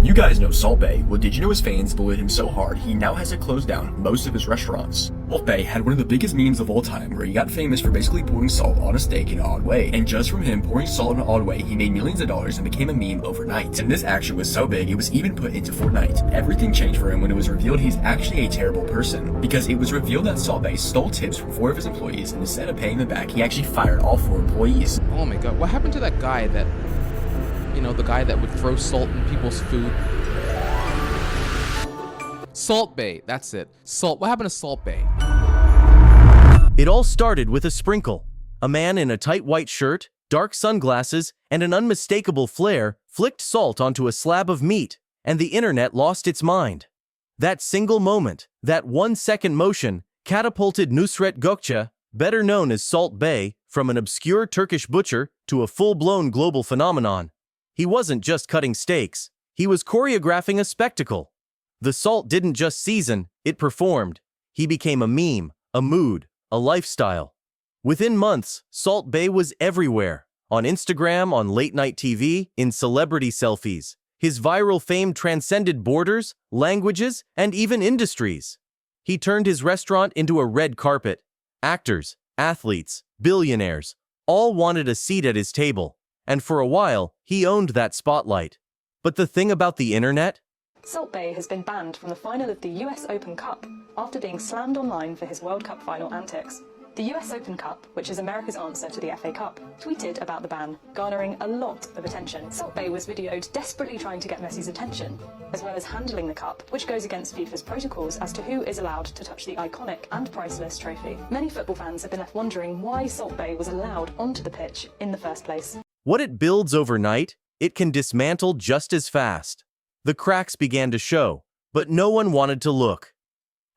You guys know Salt Bae. Well, did you know his fans bullied him so hard he now has to close down most of his restaurants? Salt Bae had one of the biggest memes of all time where he got famous for basically pouring salt on a steak in an odd way. And just from him pouring salt in an odd way, he made millions of dollars and became a meme overnight. And this action was so big, it was even put into Fortnite. Everything changed for him when it was revealed he's actually a terrible person. Because it was revealed that Salt Bae stole tips from 4 of his employees, and instead of paying them back, he actually fired all 4 employees. Oh my god, what happened to that guy that, the guy that would throw salt in people's food? Salt Bae, that's it. What happened to Salt Bae? It all started with a sprinkle. A man in a tight white shirt, dark sunglasses, and an unmistakable flair flicked salt onto a slab of meat, and the internet lost its mind. That single moment, that 1-second motion, catapulted Nusret Gökçe, better known as Salt Bae, from an obscure Turkish butcher to a full-blown global phenomenon. He wasn't just cutting steaks, he was choreographing a spectacle. The salt didn't just season, it performed. He became a meme, a mood, a lifestyle. Within months, Salt Bae was everywhere. On Instagram, on late-night TV, in celebrity selfies. His viral fame transcended borders, languages, and even industries. He turned his restaurant into a red carpet. Actors, athletes, billionaires, all wanted a seat at his table. And for a while, he owned that spotlight. But the thing about the internet? Salt Bae has been banned from the final of the US Open Cup after being slammed online for his World Cup final antics. The US Open Cup, which is America's answer to the FA Cup, tweeted about the ban, garnering a lot of attention. Salt Bae was videoed desperately trying to get Messi's attention, as well as handling the cup, which goes against FIFA's protocols as to who is allowed to touch the iconic and priceless trophy. Many football fans have been left wondering why Salt Bae was allowed onto the pitch in the first place. What it builds overnight, it can dismantle just as fast. The cracks began to show, but no one wanted to look.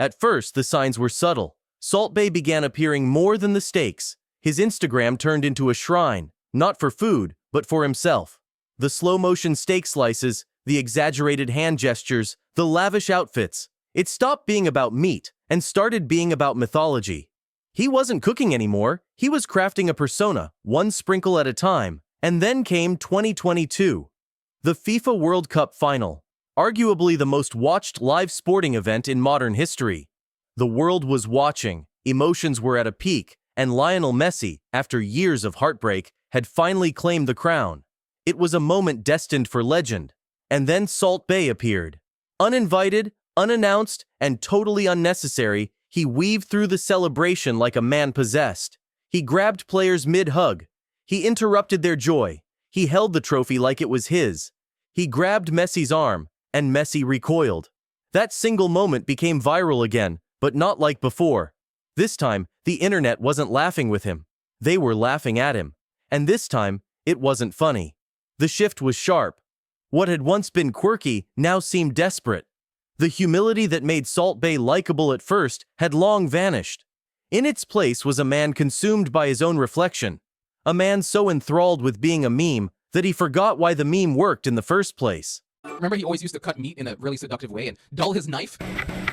At first, the signs were subtle. Salt Bae began appearing more than the steaks. His Instagram turned into a shrine, not for food, but for himself. The slow-motion steak slices, the exaggerated hand gestures, the lavish outfits. It stopped being about meat and started being about mythology. He wasn't cooking anymore, he was crafting a persona, one sprinkle at a time. And then came 2022. The FIFA World Cup final, arguably the most watched live sporting event in modern history. The world was watching, emotions were at a peak, and Lionel Messi, after years of heartbreak, had finally claimed the crown. It was a moment destined for legend. And then Salt Bae appeared. Uninvited, unannounced, and totally unnecessary, he weaved through the celebration like a man possessed. He grabbed players mid-hug. He interrupted their joy. He held the trophy like it was his. He grabbed Messi's arm, and Messi recoiled. That single moment became viral again, but not like before. This time, the internet wasn't laughing with him. They were laughing at him. And this time, it wasn't funny. The shift was sharp. What had once been quirky now seemed desperate. The humility that made Salt Bae likable at first had long vanished. In its place was a man consumed by his own reflection. A man so enthralled with being a meme that he forgot why the meme worked in the first place. Remember he always used to cut meat in a really seductive way and dull his knife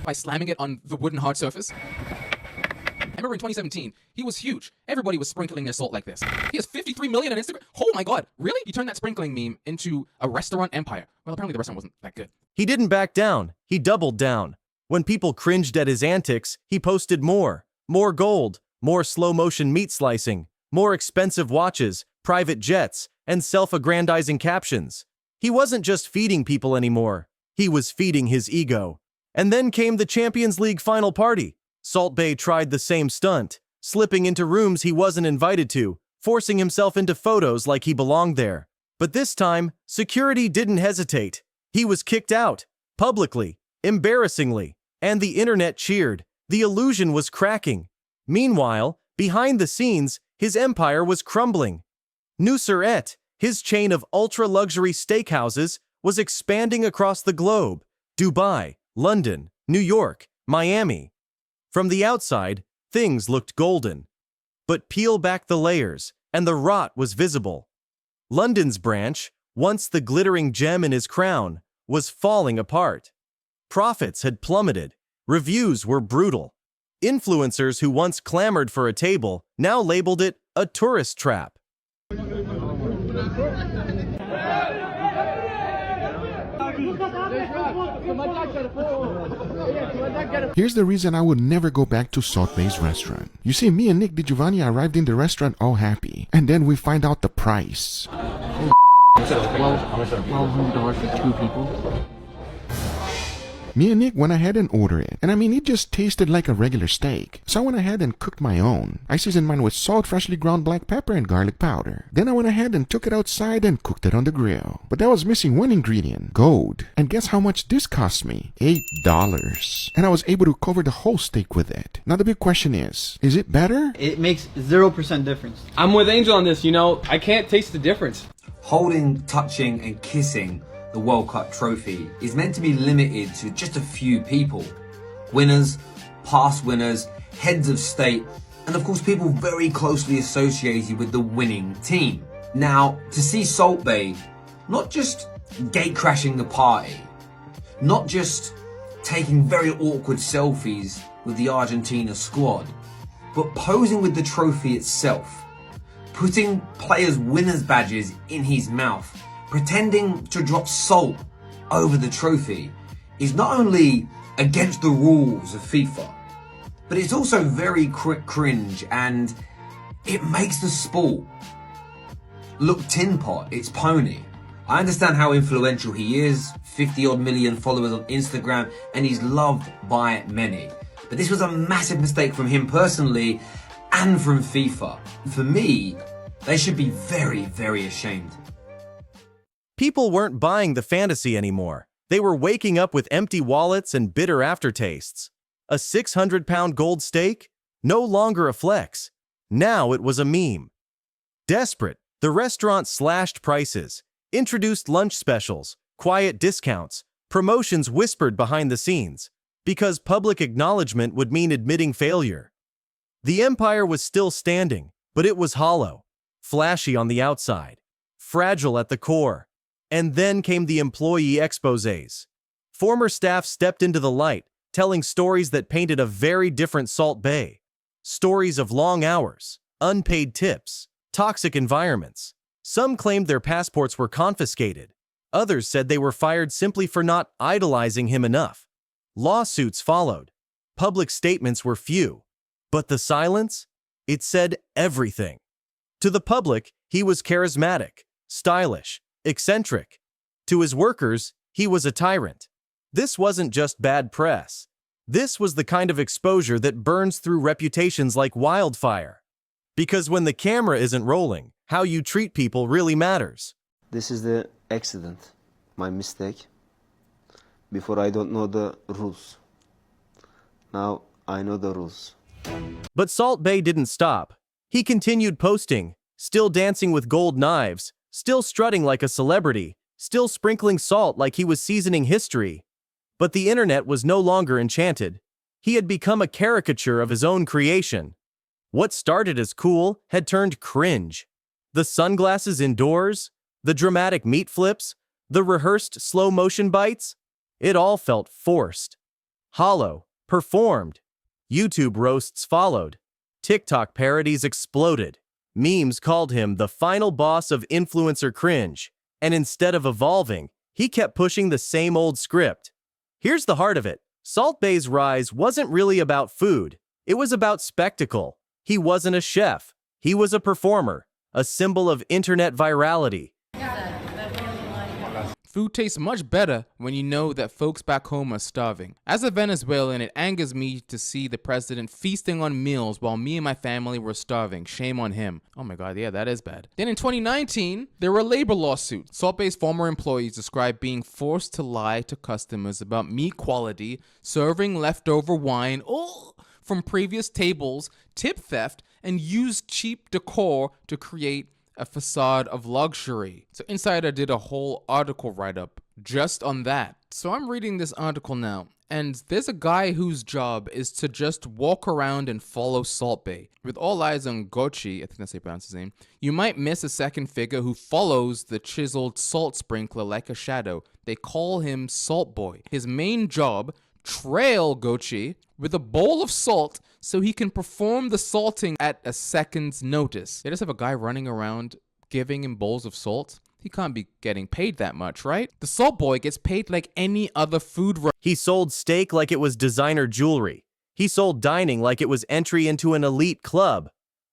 by slamming it on the wooden hard surface? I remember in 2017, he was huge. Everybody was sprinkling their salt like this. He has 53 million on Instagram. Oh my god, really? You turned that sprinkling meme into a restaurant empire. Well, apparently the restaurant wasn't that good. He didn't back down. He doubled down. When people cringed at his antics, he posted more. More gold, more slow-motion meat slicing, more expensive watches, private jets, and self-aggrandizing captions. He wasn't just feeding people anymore. He was feeding his ego. And then came the Champions League final party. Salt Bae tried the same stunt, slipping into rooms he wasn't invited to, forcing himself into photos like he belonged there. But this time, security didn't hesitate. He was kicked out, publicly, embarrassingly, and the internet cheered. The illusion was cracking. Meanwhile, behind the scenes, his empire was crumbling. Nusret, his chain of ultra-luxury steakhouses, was expanding across the globe. Dubai, London, New York, Miami. From the outside, things looked golden. But peel back the layers, and the rot was visible. London's branch, once the glittering gem in his crown, was falling apart. Profits had plummeted. Reviews were brutal. Influencers who once clamored for a table now labeled it a tourist trap. Here's the reason I would never go back to Salt Bae's restaurant. You see, me and Nick DiGiovanni arrived in the restaurant all happy, and then we find out the price. $1,200 for 2 people. Me and Nick went ahead and ordered it. And I mean, it just tasted like a regular steak. So I went ahead and cooked my own. I seasoned mine with salt, freshly ground black pepper, and garlic powder. Then I went ahead and took it outside and cooked it on the grill. But that was missing one ingredient, gold. And guess how much this cost me? $8. And I was able to cover the whole steak with it. Now the big question is it better? It makes 0% difference. I'm with Angel on this, you know, I can't taste the difference. Holding, touching, and kissing the World Cup trophy is meant to be limited to just a few people. Winners, past winners, heads of state, and of course people very closely associated with the winning team. Now, to see Salt Bae not just gate crashing the party, not just taking very awkward selfies with the Argentina squad, but posing with the trophy itself, putting players' winners' badges in his mouth, pretending to drop salt over the trophy, is not only against the rules of FIFA, but it's also very cringe, and it makes the sport look tin pot, it's pony. I understand how influential he is, 50 odd million followers on Instagram, and he's loved by many. But this was a massive mistake from him personally and from FIFA. For me, they should be very, very ashamed. People weren't buying the fantasy anymore. They were waking up with empty wallets and bitter aftertastes. A 600-pound gold steak? No longer a flex. Now it was a meme. Desperate, the restaurant slashed prices, introduced lunch specials, quiet discounts, promotions whispered behind the scenes, because public acknowledgement would mean admitting failure. The empire was still standing, but it was hollow, flashy on the outside, fragile at the core. And then came the employee exposés. Former staff stepped into the light, telling stories that painted a very different Salt Bae. Stories of long hours, unpaid tips, toxic environments. Some claimed their passports were confiscated. Others said they were fired simply for not idolizing him enough. Lawsuits followed. Public statements were few. But the silence? It said everything. To the public, he was charismatic, stylish, eccentric. To his workers, he was a tyrant. This wasn't just bad press. This was the kind of exposure that burns through reputations like wildfire. Because when the camera isn't rolling, how you treat people really matters. This is the accident, my mistake. Before I don't know the rules. Now I know the rules. But Salt Bae didn't stop. He continued posting, still dancing with gold knives, still strutting like a celebrity, still sprinkling salt like he was seasoning history. But the internet was no longer enchanted. He had become a caricature of his own creation. What started as cool had turned cringe. The sunglasses indoors, the dramatic meat flips, the rehearsed slow-motion bites, it all felt forced. Hollow, performed. YouTube roasts followed. TikTok parodies exploded. Memes called him the final boss of influencer cringe, and instead of evolving, he kept pushing the same old script. Here's the heart of it. Salt Bae's rise wasn't really about food. It was about spectacle. He wasn't a chef. He was a performer, a symbol of internet virality. Food tastes much better when you know that folks back home are starving. As a Venezuelan, it angers me to see the president feasting on meals while me and my family were starving. Shame on him. Oh my god, yeah, that is bad. Then in 2019, there were labor lawsuits. Salt Bae's former employees described being forced to lie to customers about meat quality, serving leftover wine from previous tables, tip theft, and used cheap decor to create a facade of luxury. So Insider did a whole article write-up just on that. So I'm reading this article now, and there's a guy whose job is to just walk around and follow Salt Bae. With all eyes on Gochi, I think that's how you pronounce his name, you might miss a second figure who follows the chiseled salt sprinkler like a shadow. They call him Salt Boy. His main job, trail Gochi with a bowl of salt so he can perform the salting at a second's notice. They just have a guy running around giving him bowls of salt. He can't be getting paid that much, right? The Salt Boy gets paid like any other food. He sold steak like it was designer jewelry. He sold dining like it was entry into an elite club.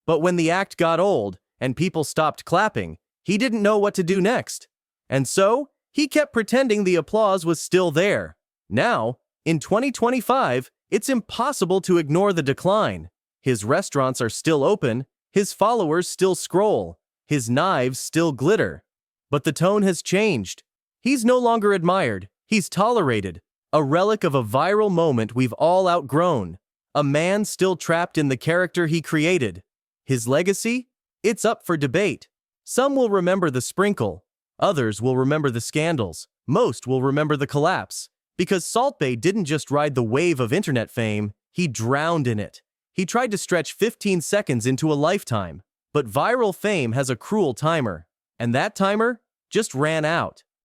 But when the act got old and people stopped clapping, he didn't know what to do next. And so, he kept pretending the applause was still there. Now, in 2025, it's impossible to ignore the decline. His restaurants are still open, his followers still scroll, his knives still glitter. But the tone has changed. He's no longer admired, he's tolerated. A relic of a viral moment we've all outgrown. A man still trapped in the character he created. His legacy? It's up for debate. Some will remember the sprinkle. Others will remember the scandals. Most will remember the collapse. Because Salt Bae didn't just ride the wave of internet fame, he drowned in it. He tried to stretch 15 seconds into a lifetime. But viral fame has a cruel timer. And that timer just ran out.